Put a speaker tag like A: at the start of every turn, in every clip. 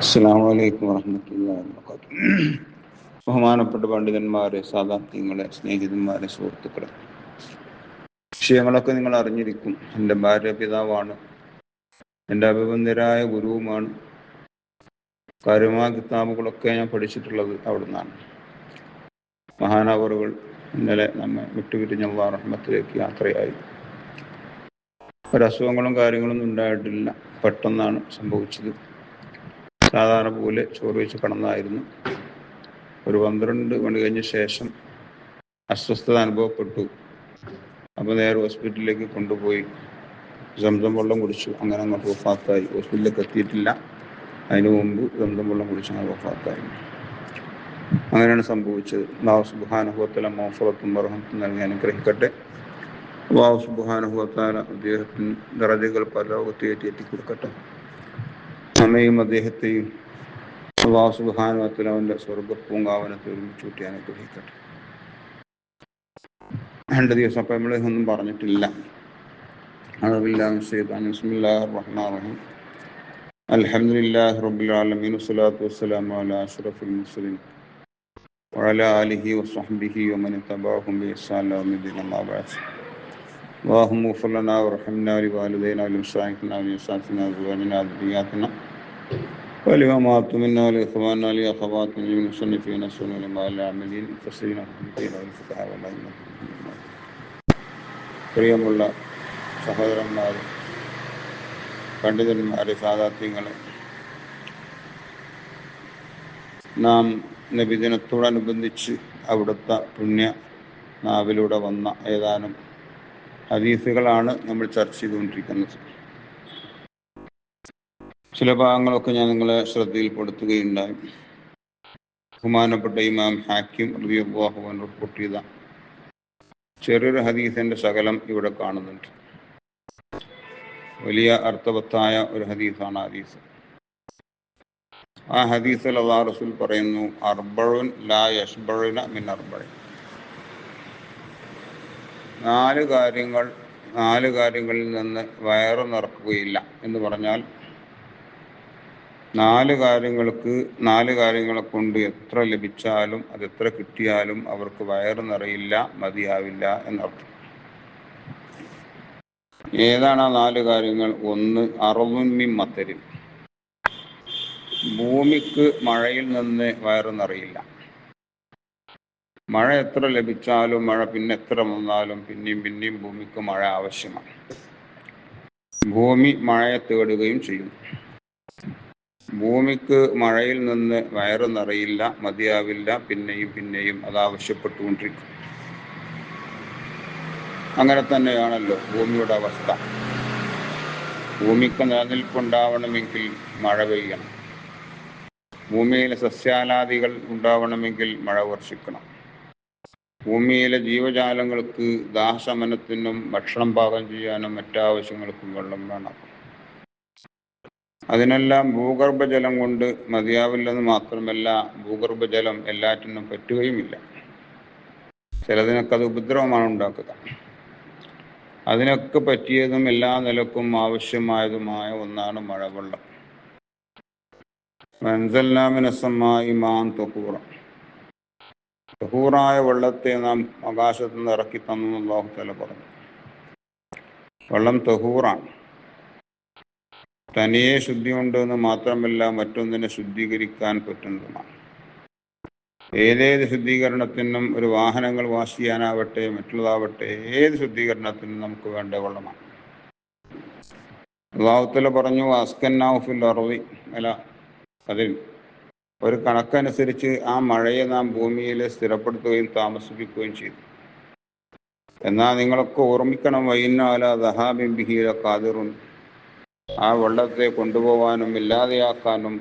A: അസ്സലാമു അലൈക്കും വറഹ്മത്തുള്ളാഹി വബറകാതുഹു. ബഹുമാനപ്പെട്ട പണ്ഡിതന്മാരെ, സാദാത്യങ്ങളെ, സ്നേഹിതന്മാരെ, സുഹൃത്തുക്കളെ, വിഷയങ്ങളൊക്കെ നിങ്ങൾ അറിഞ്ഞിരിക്കും. എൻ്റെ ഭാര്യ പിതാവാണ്, എൻ്റെ അഭിബന്ധരായ ഗുരുവുമാണ്. കാര്യമായ കിതാബുകളൊക്കെ ഞാൻ പഠിച്ചിട്ടുള്ളത് അവിടെ നിന്നാണ്. മഹാനവറുകൾ ഇന്നലെ നമ്മെ വിട്ടുപിരിഞ്ഞ അല്ലാഹുവിന്റെ റഹ്മത്തിലേക്ക് യാത്രയായി. ഒരസുഖങ്ങളും കാര്യങ്ങളൊന്നും ഉണ്ടായിട്ടില്ല, പെട്ടെന്നാണ് സംഭവിച്ചത്. സാധാരണ പോലെ ചോറ് വെച്ച് കിടന്നായിരുന്നു. ഒരു 12 മണി കഴിഞ്ഞ ശേഷം അസ്വസ്ഥത അനുഭവപ്പെട്ടു. അപ്പോൾ നേരെ ഹോസ്പിറ്റലിലേക്ക് കൊണ്ടുപോയി സംസം വെള്ളം കുടിച്ചു. അങ്ങനെ അങ്ങോട്ട് വഫാത്തായി. ഹോസ്പിറ്റലിലേക്ക് എത്തിയിട്ടില്ല, അതിനു മുമ്പ് സംസം വെള്ളം കുടിച്ച് അങ്ങനെ വഫാത്തായി. അങ്ങനെയാണ് സംഭവിച്ചത്. അല്ലാഹു സുബ്ഹാനഹു വ തആല മഗ്ഫിറത്തും റഹ്മത്തും നൽകി അനുഗ്രഹിക്കട്ടെ. അല്ലാഹു സുബ്ഹാനഹു വ തആല അദ്ദേഹത്തിന് ദറജകൾ പരലോകത്ത് എത്തിക്കൊടുക്കട്ടെ. നമ്മയും അദ്ദേഹത്തെയും അല്ലാഹു സുബ്ഹാനഹു വ തആല അവൻ്റെ സ്വർഗ്ഗപ്പൂങ്കാവനത്തിൽ ഒരുമിച്ച് കൂട്ടി അനുഗ്രഹിക്കട്ടെ. 2 ദിവസം അപ്പം നമ്മൾ ഒന്നും പറഞ്ഞിട്ടില്ല. ബിസ്മില്ലാഹിർ റഹ്മാനിർ റഹീം. അൽഹംദുലില്ലാഹി റബ്ബിൽ ആലമീൻ വസ്സലാത്തു വസ്സലാമു അലാ അഷ്റഫിൽ മുർസലീൻ വഅലാ ആലിഹി വസ്വഹ്ബിഹി വമൻ തബഅഹും ബിഇഹ്സാൻ ഇലാ യൗമിദ്ദീൻ. അമ്മാ ബഅദ്. اللهم اغفر لنا وارحمنا ولوالدينا ولمشايخنا ولأساتذتنا وأزواجنا وذرياتنا ولمن منا ولإخواننا ولأخواتنا للمصنفين السنة ولما العاملين المفسرين والمحدثين والفقهاء والأئمة. പ്രിയമുള്ള സഹോദരന്മാരെ, പണ്ഡിതന്മാരെ, സാദാത്യങ്ങളെ, നാം നബിദിനത്തോടനുബന്ധിച്ച് അവിടുത്തെ പുണ്യ നാവിലൂടെ വന്ന ഏതാനും ഹദീസുകളാണ് നമ്മൾ ചർച്ച ചെയ്തുകൊണ്ടിരിക്കുന്നത്. ചില ഭാഗങ്ങളൊക്കെ ഞാൻ നിങ്ങളെ ശ്രദ്ധയിൽപ്പെടുത്തുകയുണ്ടായി. ബഹുമാനപ്പെട്ട ഇമാം ഹാക്കിം റളിയല്ലാഹു അൻഹു റിപ്പോർട്ട് ചെയ്ത ചെറിയൊരു ഹദീസിന്റെ ശകലം ഇവിടെ കാണുന്നുണ്ട്. വലിയ അർത്ഥവത്തായ ഒരു ഹദീസാണ് ഹദീസ്. ആ ഹദീസിൽ അല്ലാഹു റസൂൽ പറയുന്നു, അർബഉൻ ലാ യശ്ബഉന മിൻ അർബഇൻ. 4 കാര്യങ്ങളിൽ നിന്ന് വയറ് നിറക്കുകയില്ല എന്ന് പറഞ്ഞാൽ 4 കാര്യങ്ങളെ കൊണ്ട് എത്ര ലഭിച്ചാലും അത് എത്ര കിട്ടിയാലും അവർക്ക് വയറ് നിറയില്ല, മതിയാവില്ല എന്നർത്ഥം. ഏതാണ് ആ 4 കാര്യങ്ങൾ? 1, അർളുൻ മിൻ മത്തരിൻ. ഭൂമിക്ക് മഴയിൽ നിന്ന് വയറ് നിറയില്ല. മഴ എത്ര ലഭിച്ചാലും, മഴ പിന്നെ എത്ര വന്നാലും പിന്നെയും ഭൂമിക്ക് മഴ ആവശ്യമാണ്. ഭൂമി മഴയെ തേടുകയും ചെയ്യും. ഭൂമിക്ക് മഴയിൽ നിന്ന് വയറ് നിറയില്ല, മതിയാവില്ല, പിന്നെയും അത് ആവശ്യപ്പെട്ടുകൊണ്ടിരിക്കും. അങ്ങനെ തന്നെയാണല്ലോ ഭൂമിയുടെ അവസ്ഥ. ഭൂമിക്ക് നിലനിൽപ്പുണ്ടാവണമെങ്കിൽ മഴ പെയ്യണം. ഭൂമിയിലെ സസ്യാലാദികൾ ഉണ്ടാവണമെങ്കിൽ മഴ വർഷിക്കണം. ഭൂമിയിലെ ജീവജാലങ്ങൾക്ക് ദാഹശമനത്തിനും ഭക്ഷണം പാകം ചെയ്യാനും മറ്റാവശ്യങ്ങൾക്കും വെള്ളം വേണം. അതിനെല്ലാം ഭൂഗർഭജലം കൊണ്ട് മതിയാവില്ലെന്ന് മാത്രമല്ല, ഭൂഗർഭജലം എല്ലാറ്റിനും പറ്റുകയുമില്ല. ചിലതിനൊക്കെ അത് ഉപദ്രവമാണ് ഉണ്ടാക്കുക. അതിനൊക്കെ പറ്റിയതും എല്ലാ നിലക്കും ആവശ്യമായതുമായ ഒന്നാണ് മഴവെള്ളം. വഅൻസൽനാ മിനസ്സമാഇ മാഅൻ തഹൂറ. തഹൂറായ വെള്ളത്തെ നാം ആകാശത്ത് നിന്ന് ഇറക്കി തന്നു അല്ലാഹു തആല പറഞ്ഞു. വെള്ളം തഹൂറാണ്. തനിയെ ശുദ്ധിയുണ്ട് എന്ന് മാത്രമല്ല, മറ്റൊന്നിനെ ശുദ്ധീകരിക്കാൻ പറ്റുന്നതുമാണ്. ഏതേത് ശുദ്ധീകരണത്തിനും, ഒരു വാഹനങ്ങൾ വാഷ് ചെയ്യാനാവട്ടെ, മറ്റുള്ളതാവട്ടെ, ഏത് ശുദ്ധീകരണത്തിനും നമുക്ക് വേണ്ട വെള്ളമാണ്. അല്ലാഹു തആല പറഞ്ഞു, അസ്കന്നാഹു ഫിൽ അർളി. അതിൽ ഒരു കണക്കനുസരിച്ച് ആ മഴയെ നാം ഭൂമിയിൽ സ്ഥിരപ്പെടുത്തുകയും താമസിപ്പിക്കുകയും ചെയ്തു. എന്നാൽ നിങ്ങളൊക്കെ ഓർമ്മിക്കണം, വഇന്ന അലാ ദഹാബിൻ ബിഹി ലഖാദിറുൻ. ആ വെള്ളത്തെ കൊണ്ടുപോകാനും ഇല്ലാതെയാക്കാനും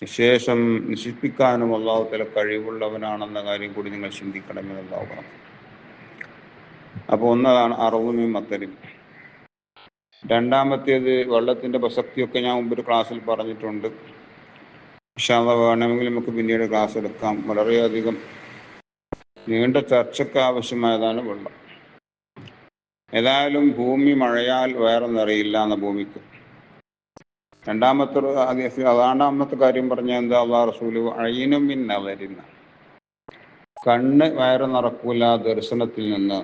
A: വിശേഷം നശിപ്പിക്കാനും അല്ലാഹു തആല കഴിവുള്ളവനാണെന്ന കാര്യം കൂടി നിങ്ങൾ ചിന്തിക്കണമെന്ന് അല്ലാഹു പറഞ്ഞു. അപ്പോൾ ഒന്നതാണ് അർളുൻ മിൻ മത്തരിൻ. രണ്ടാമത്തേത്, വെള്ളത്തിന്റെ പ്രസക്തിയൊക്കെ ഞാൻ മുമ്പൊരു ക്ലാസ്സിൽ പറഞ്ഞിട്ടുണ്ട്. ഇൻഷാ അല്ലാഹ് വേണമെങ്കിൽ നമുക്ക് പിന്നീട് ക്ലാസ് എടുക്കാം. വളരെയധികം നീണ്ട ചർച്ചയ്ക്ക് ആവശ്യമായതാണ് വെള്ളം. ഏതായാലും ഭൂമി മഴയാൽ വയറ് നിറയില്ല എന്ന ഭൂമിക്ക്. രണ്ടാമത്തെ കാര്യം പറഞ്ഞ എന്താ അല്ലാഹു റസൂല് അയ്നും മിൻ നദരിൻ, കണ്ണ് വയറ് നിറക്കൂല ദർശനത്തിൽ നിന്ന്.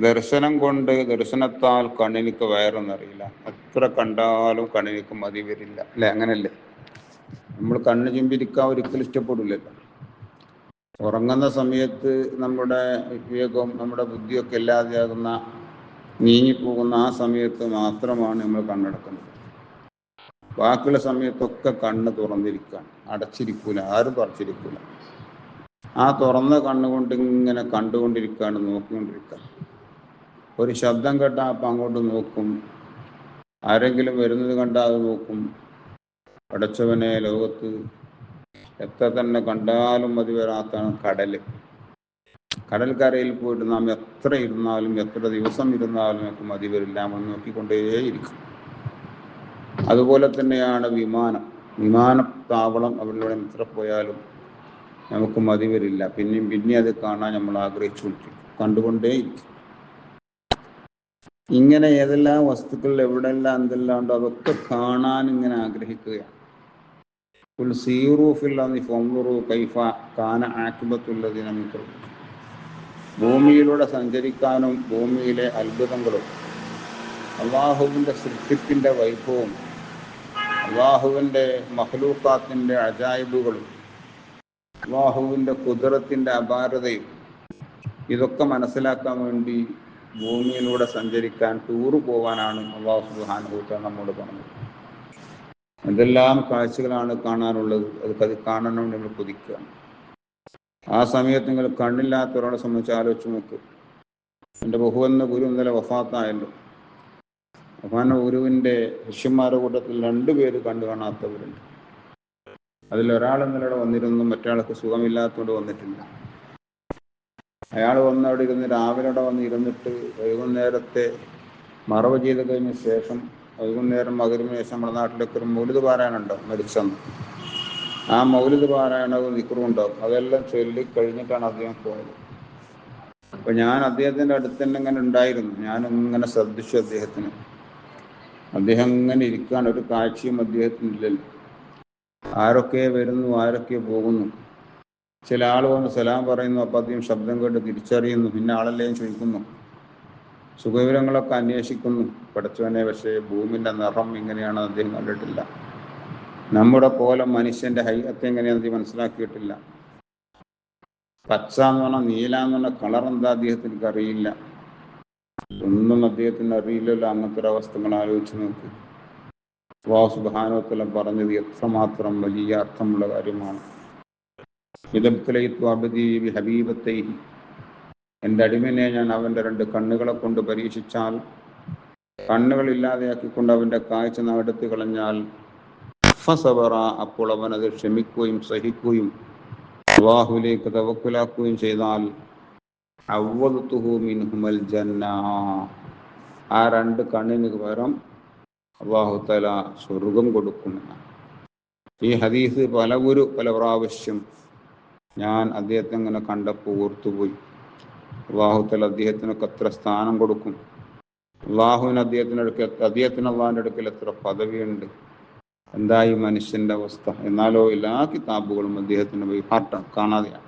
A: ദർശനം കൊണ്ട് ദർശനത്താൽ കണ്ണിനിക്ക് വയറ് നിറയില്ല. എത്ര കണ്ടാലും കണ്ണിനിക്ക് മതി വരില്ല, അല്ലെ? അങ്ങനല്ലേ? നമ്മൾ കണ്ണ് ചിമ്പിരിക്കാൻ ഒരിക്കലും ഇഷ്ടപ്പെടില്ലല്ലോ. ഉറങ്ങുന്ന സമയത്ത് നമ്മുടെ വിവേകവും നമ്മുടെ ബുദ്ധിയൊക്കെ ഇല്ലാതെയാകുന്ന, നീങ്ങിപ്പോകുന്ന ആ സമയത്ത് മാത്രമാണ് നമ്മൾ കണ്ണടക്കുന്നത്. ബാക്കിയുള്ള സമയത്തൊക്കെ കണ്ണ് തുറന്നിരിക്കുകയാണ്, അടച്ചിരിക്കൂല, ആരും തുറച്ചിരിക്കൂല. ആ തുറന്ന കണ്ണുകൊണ്ട് ഇങ്ങനെ കണ്ടുകൊണ്ടിരിക്കുകയാണ്, നോക്കിക്കൊണ്ടിരിക്കുകയാണ്. ഒരു ശബ്ദം കേട്ടാൽ അപ്പം അങ്ങോട്ട് നോക്കും, ആരെങ്കിലും വരുന്നത് കണ്ടാൽ അത് നോക്കും. പടച്ചവനെ, ലോകത്ത് എത്ര തന്നെ കണ്ടാലും മതി വരാത്താണ് കടൽ. കടൽക്കരയിൽ പോയിട്ട് നാം എത്ര ഇരുന്നാലും എത്ര ദിവസം ഇരുന്നാലും നമുക്ക് മതി വരില്ല, നമ്മൾ നോക്കിക്കൊണ്ടേയിരിക്കും. അതുപോലെ തന്നെയാണ് വിമാനത്താവളം. അവരിലൂടെ എത്ര പോയാലും നമുക്ക് മതി വരില്ല. പിന്നെ അത് കാണാൻ നമ്മൾ ആഗ്രഹിച്ചുകൊണ്ടിരിക്കും, കണ്ടുകൊണ്ടേയിരിക്കും. ഇങ്ങനെ ഏതെല്ലാം വസ്തുക്കൾ എവിടെല്ലാം എന്തെല്ലാം ഉണ്ടോ അതൊക്കെ കാണാൻ ഇങ്ങനെ ആഗ്രഹിക്കുകയാണ്. ഭൂമിയിലൂടെ സഞ്ചരിക്കാനും ഭൂമിയിലെ അത്ഭുതങ്ങളും അള്ളാഹുവിൻ്റെ സൃഷ്ടിപ്പിൻ്റെ വൈഭവവും അള്ളാഹുവിൻ്റെ മഖ്ലൂഖാത്തിൻ്റെ അജായിബുകളും അള്ളാഹുവിൻ്റെ ഖുദ്റത്തിൻ്റെ അപാരതയും ഇതൊക്കെ മനസ്സിലാക്കാൻ വേണ്ടി ഭൂമിയിലൂടെ സഞ്ചരിക്കാൻ, ടൂറ് പോകാനാണ് അള്ളാഹു സുബ്ഹാനഹു വ തആല നമ്മോട് പറഞ്ഞത്. എന്തെല്ലാം കാഴ്ചകളാണ് കാണാനുള്ളത്, അത് കാണണം നമ്മൾ കൊതിക്കുകയാണ്. ആ സമയത്ത് നിങ്ങൾ കണ്ണില്ലാത്ത ഒരാളെ സംബന്ധിച്ച് ആലോചിച്ച് നോക്ക്. എൻ്റെ ബഹുവെന്ന ഗുരു ഇന്നലെ വഫാത്തായല്ലോ. വഫാന ഗുരുവിൻ്റെ ശിഷ്യന്മാരുടെ കൂട്ടത്തിൽ 2 പേര് കണ്ടു കാണാത്തവരുണ്ട്. അതിലൊരാൾ ഇന്നലെ വന്നിരുന്നു, മറ്റൊരാൾക്ക് സുഖമില്ലാത്തതുകൊണ്ട് വന്നിട്ടില്ല. അയാൾ വന്ന് അവിടെ ഇരുന്ന് രാവിലെ അവിടെ വന്ന് ഇരുന്നിട്ട് വൈകുന്നേരത്തെ മറവ് ചെയ്ത് കഴിഞ്ഞ ശേഷം വൈകുന്നേരം മഗ്‌രിബിന് ശേഷം നമ്മുടെ നാട്ടിലൊക്കെ ഒരു മൗലിദ് പാരായണുണ്ടോ മരിച്ചെന്ന്. ആ മൗലിദ് പാരായണവും ദിക്റും ഉണ്ടാവും. അതെല്ലാം ചൊല്ലി കഴിഞ്ഞിട്ടാണ് അദ്ദേഹം പോയത്. അപ്പോൾ ഞാൻ അദ്ദേഹത്തിൻ്റെ അടുത്ത് തന്നെ ഇങ്ങനെ ഉണ്ടായിരുന്നു. ഞാനിങ്ങനെ ശ്രദ്ധിച്ചു അദ്ദേഹത്തിന്. അദ്ദേഹം ഇങ്ങനെ ഇരിക്കുകയാണ്, ഒരു കാഴ്ചയും അദ്ദേഹത്തിനില്ലല്ലോ. ആരൊക്കെ വരുന്നു, ആരൊക്കെ പോകുന്നു. ചില ആൾ വന്ന് സലാം പറയുന്നു, അപ്പം അദ്ദേഹം ശബ്ദം കേട്ട് തിരിച്ചറിയുന്നു. പിന്നെ ആളെല്ലാം ചോദിക്കുന്നു, സുഖവിവരങ്ങളൊക്കെ അന്വേഷിക്കുന്നു. പഠിച്ചവനെ, പക്ഷേ ഭൂമിൻ്റെ നിറം ഇങ്ങനെയാണെന്ന് അദ്ദേഹം കണ്ടിട്ടില്ല. നമ്മുടെ പോലെ മനുഷ്യൻ്റെ ഹൈഅത്ത് എങ്ങനെയാണെന്ന് മനസ്സിലാക്കിയിട്ടില്ല. പച്ച എന്ന് പറഞ്ഞാൽ നീല എന്ന് പറഞ്ഞാൽ കളർ എന്താ അദ്ദേഹത്തിന് അറിയില്ല. ഒന്നും അദ്ദേഹത്തിന് അറിയില്ലല്ലോ. അങ്ങനത്തെ ഒരു അവസ്ഥ നിങ്ങൾ ആലോചിച്ച് നോക്ക്. അല്ലാഹു സുബ്ഹാനഹു വ തആല പറഞ്ഞത് എത്രമാത്രം വലിയ അർത്ഥമുള്ള കാര്യമാണ്. എൻ്റെ അടിമനെ ഞാൻ അവൻ്റെ 2 കണ്ണുകളെ കൊണ്ട് പരീക്ഷിച്ചാൽ, കണ്ണുകളില്ലാതെയാക്കിക്കൊണ്ട് അവൻ്റെ കാഴ്ച നാം എടുത്തു കളഞ്ഞാൽ, ഫസബറ, അപ്പോൾ അവൻ അത് ക്ഷമിക്കുകയും സഹിക്കുകയും അല്ലാഹുവിലേക്ക് തവക്കുലാക്കുകയും ചെയ്താൽ, അവ്വദതുഹു മിൻഹുൽ ജന്ന, ആ 2 കണ്ണിന് പകരം അല്ലാഹു തആല സ്വർഗം കൊടുക്കുമെന്നാണ്. ഈ ഹദീസ് പല പ്രാവശ്യം ഞാൻ അദ്ദേഹത്തെ ഇങ്ങനെ കണ്ടപ്പോൾ ഓർത്തുപോയി. അല്ലാഹു തആല അദ്ദേഹത്തിനൊക്കെ എത്ര സ്ഥാനം കൊടുക്കും. അള്ളാഹുവിന് അദ്ദേഹത്തിന് അള്ളാഹിൻ്റെ അടുക്കൽ എത്ര പദവിയുണ്ട്. എന്തായി മനുഷ്യൻ്റെ അവസ്ഥ. എന്നാലോ എല്ലാ കിതാബുകളും അദ്ദേഹത്തിന് ബൈഹാർട്ടാണ്, കാണാതെയാണ്.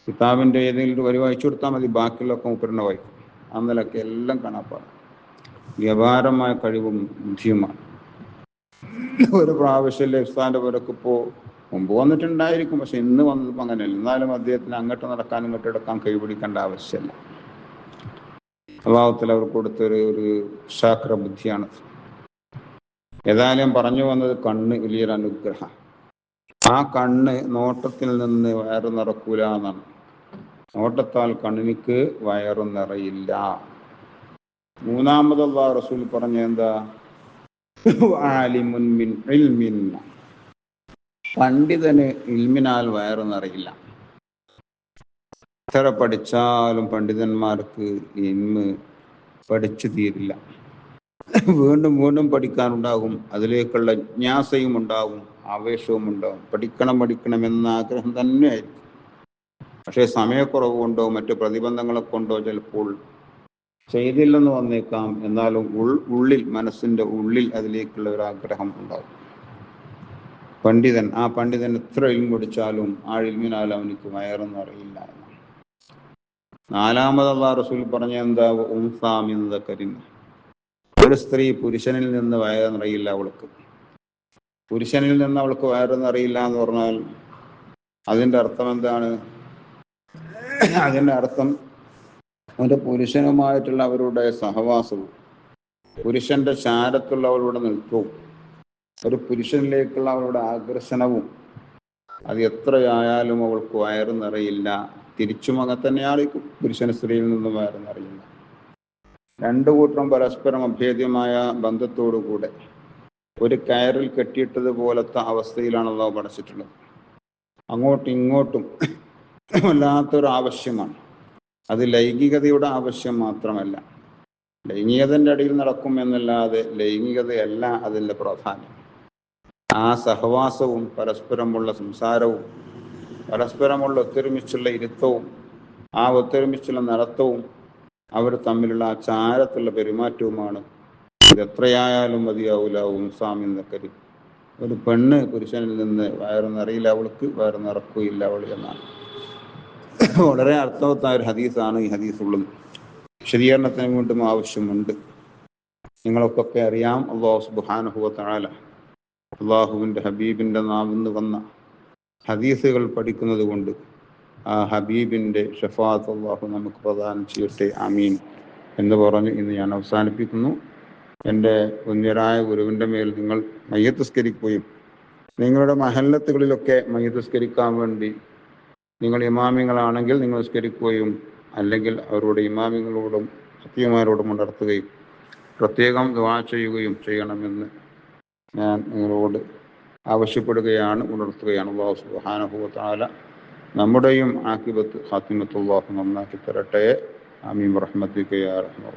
A: കിതാബിൻ്റെ ഏതെങ്കിലും ഒരു വരി വായിച്ചു കൊടുത്താൽ മതി, ബാക്കിയുള്ളതൊക്കെ മൂപ്പരിനെ വായിക്കും. അന്നലൊക്കെ എല്ലാം കാണാപ്പാടാണ്. വ്യപാരമായ കഴിവും ബുദ്ധിയുമാണ്. ഒരു പ്രാവശ്യം ഉസ്താദിൻ്റെ പുരക്ക് ഇപ്പോൾ മുമ്പ് വന്നിട്ടുണ്ടായിരിക്കും, പക്ഷെ ഇന്ന് വന്നപ്പോൾ അങ്ങനെയല്ല. എന്നാലും അദ്ദേഹത്തിന് അങ്ങോട്ട് നടക്കാൻ ഇങ്ങോട്ട് എടുക്കാൻ കൈപിടിക്കേണ്ട ആവശ്യമില്ല. അല്ലാഹു തആല അവർ കൊടുത്തൊരു ശാക്ര ബുദ്ധിയാണ്. ഏതായാലും പറഞ്ഞു വന്നത്, കണ്ണ് വലിയൊരു അനുഗ്രഹം. ആ കണ്ണ് നോട്ടത്തിൽ നിന്ന് വയറ് നിറക്കൂല എന്നാണ്. നോട്ടത്താൽ കണ്ണിനിക്ക് വയറ് നിറയില്ല. മൂന്നാമത് അല്ലാഹു റസൂൽ പറഞ്ഞ എന്താ? ആലിമുൻ മിൻ ഇൽമിൻ, പണ്ഡിതന് ഇൽമിനാൽ വയറ് നിറയില്ല. എത്ര പഠിച്ചാലും പണ്ഡിതന്മാർക്ക് ഇൽമ് പഠിച്ചു തീരില്ല. വീണ്ടും വീണ്ടും പഠിക്കാനുണ്ടാകും, അതിലേക്കുള്ള ജിജ്ഞാസയും ഉണ്ടാകും, ആവേശവും ഉണ്ടാകും. പഠിക്കണം എന്ന ആഗ്രഹം തന്നെയായിരിക്കും. പക്ഷേ സമയക്കുറവ് കൊണ്ടോ മറ്റു പ്രതിബന്ധങ്ങളെ കൊണ്ടോ ചിലപ്പോൾ ചെയ്തില്ലെന്ന് വന്നേക്കാം, എന്നാലും ഉള്ളിൽ മനസ്സിന്റെ ഉള്ളിൽ അതിലേക്കുള്ള ഒരു ആഗ്രഹം ഉണ്ടാവും. പണ്ഡിതൻ, ആ പണ്ഡിതൻ എത്ര ഇൽമു പഠിച്ചാലും ആ ഇൽമിനാൽ അവനിക്ക് വയറൊന്നും അറിയില്ല എന്നാണ്. നാലാമത് അല്ലാഹു റസൂൽ പറഞ്ഞ എന്താ? ഉൻസാമിൻ, ഒരു സ്ത്രീ പുരുഷനിൽ നിന്ന് വയറെന്നറിയില്ല അവൾക്ക്. പുരുഷനിൽ നിന്ന് അവൾക്ക് വയറെന്നറിയില്ല എന്ന് പറഞ്ഞാൽ അതിന്റെ അർത്ഥം എന്താണ്? അതിന്റെ അർത്ഥം അവന്റെ പുരുഷനുമായിട്ടുള്ള അവരുടെ സഹവാസവും പുരുഷന്റെ ചാരത്തുള്ളവരുടെ നിൽപ്പവും ഒരു പുരുഷനിലേക്കുള്ള അവരുടെ ആകർഷണവും അത് എത്രയായാലും അവൾക്ക് വയറെന്നറിയില്ല. തിരിച്ചും അങ്ങനെ തന്നെയായിരിക്കും, പുരുഷൻ സ്ത്രീയിൽ നിന്നും വയറെന്നറിയില്ല. രണ്ടു കൂട്ടരും പരസ്പരം അഭേദ്യമായ ബന്ധത്തോടുകൂടെ ഒരു കയറിൽ കെട്ടിയിട്ടത് പോലത്തെ അവസ്ഥയിലാണ് അല്ലാഹു പഠിച്ചിട്ടുള്ളത്. അങ്ങോട്ടും ഇങ്ങോട്ടും വല്ലാത്തൊരു ആവശ്യമാണ്. അത് ലൈംഗികതയുടെ ആവശ്യം മാത്രമല്ല, ലൈംഗികതന്റെ അടിയിൽ നടക്കും എന്നല്ലാതെ ലൈംഗികതയല്ല അതിൻ്റെ പ്രാധാന്യം. ആ സഹവാസവും പരസ്പരമുള്ള സംസാരവും പരസ്പരമുള്ള ഒത്തൊരുമിച്ചുള്ള ഇരുത്തവും ആ ഒത്തൊരുമിച്ചുള്ള നടത്തവും അവർ തമ്മിലുള്ള ആ ചാരത്തുള്ള പെരുമാറ്റവുമാണ്. ഇത് എത്രയായാലും മതിയാവൂല ഉൻസാമിൻ ദക്കരി. ഒരു പെണ്ണ് പുരുഷനിൽ നിന്ന് വയറെന്നറിയില്ല അവൾക്ക്, വയറെന്നിറക്കുകയില്ല അവൾ എന്നാണ്. വളരെ അർത്ഥവത്തായ ഒരു ഹദീസാണ് ഈ ഹദീസ് ഉള്ളത്. വിശദീകരണത്തിന് വീണ്ടും ആവശ്യമുണ്ട്. നിങ്ങൾക്കൊക്കെ അറിയാം, അല്ലാഹു സുബ്ഹാനഹു വ തആല അള്ളാഹുവിൻ്റെ ഹബീബിൻ്റെ നാവിന്ന് വന്ന ഹദീസുകൾ പഠിക്കുന്നത് കൊണ്ട് ആ ഹബീബിൻ്റെ ഷഫാഅത്ത് അള്ളാഹു നമുക്ക് പ്രദാനം ചെയ്യട്ടെ, ആമീൻ എന്ന് പറഞ്ഞ് ഇന്ന് ഞാൻ അവസാനിപ്പിക്കുന്നു. എൻ്റെ പുണ്യരായ ഗുരുവിൻ്റെ മേൽ നിങ്ങൾ മയ്യത്ത് നിസ്കരിക്കുകയും നിങ്ങളുടെ മഹല്ലത്തുകളിലൊക്കെ മയ്യത്ത് നിസ്കരിക്കാൻ വേണ്ടി നിങ്ങൾ ഇമാമിങ്ങളാണെങ്കിൽ നിങ്ങൾ നിസ്കരിക്കുകയും അല്ലെങ്കിൽ അവരുടെ ഇമാമിങ്ങളോടും സത്യമാരോടും ഉണർത്തുകയും പ്രത്യേകം ദുആ ചെയ്യുകയും ചെയ്യണമെന്ന് ഞാൻ നിങ്ങളോട് ആവശ്യപ്പെടുകയാണ്, ഉണർത്തുകയാണ്. അല്ലാഹു സുബ്ഹാനഹു വ തആല നമ്മുടെയും ആഖിബത്ത് ഖാത്തിമത്ത് അല്ലാഹു നന്നാക്കി തരട്ടെ. ആമീൻ ബിറഹ്മതിക യാ റഹ്മാൻ.